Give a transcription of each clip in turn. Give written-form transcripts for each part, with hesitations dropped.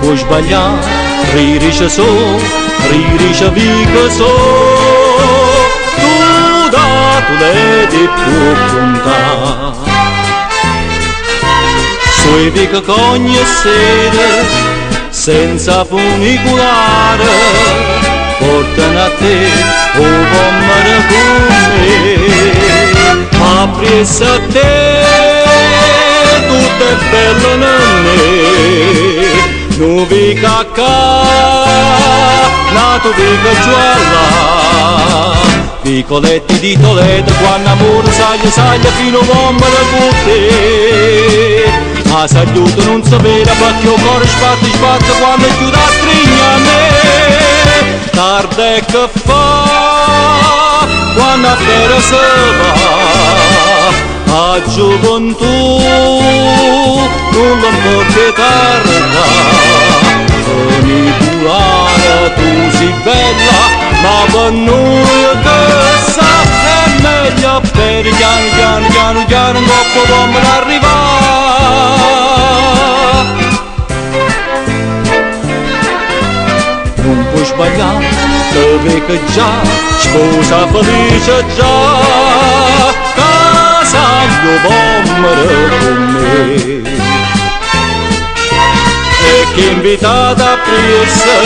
puoi sbagliare, riesci so, riesci vico so, tu da tu le ti può contare. Sui vico cogne sede, senza funicolare, portano a te un bomber con me, apri a te, tutto è bello non me. Nu vica ca, nato vica gialla, vicoletti di Toledo, quando amore saglia fino bomba da butte. Ma saluto non sapere perché il cuore sbatte quando chiude la strigna a me. Tarde che fa, quando a terra si va, a gioventù non lo può tarda. Funicolare tu sei bella, ma per noi che sa è meglio per piano dopo bomba arrivare. Non puoi sbagliare, dove che già sposa felice già, casa io bomba con me. E che invitata a presa,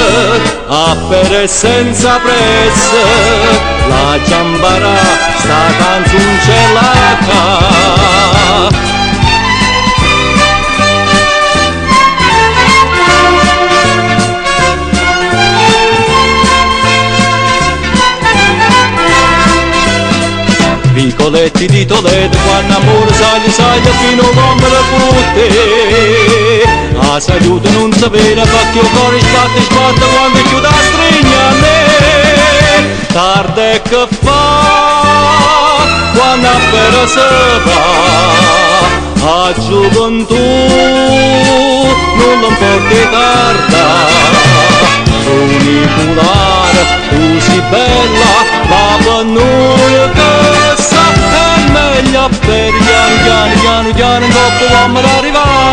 a per senza prezzo, la giambara sta canzoncellata. Vicoletti di Toledo, quando amore saglia fino come le putte. A saluto non sapere perché il cuore sbatte quando chiude la strigna a me. Tarde che fa, quando appena si va, a gioventù non lo porti tarda. Funicolare, tu sei bella, ma per noi che sa è meglio per piano dopo bomba arrivare.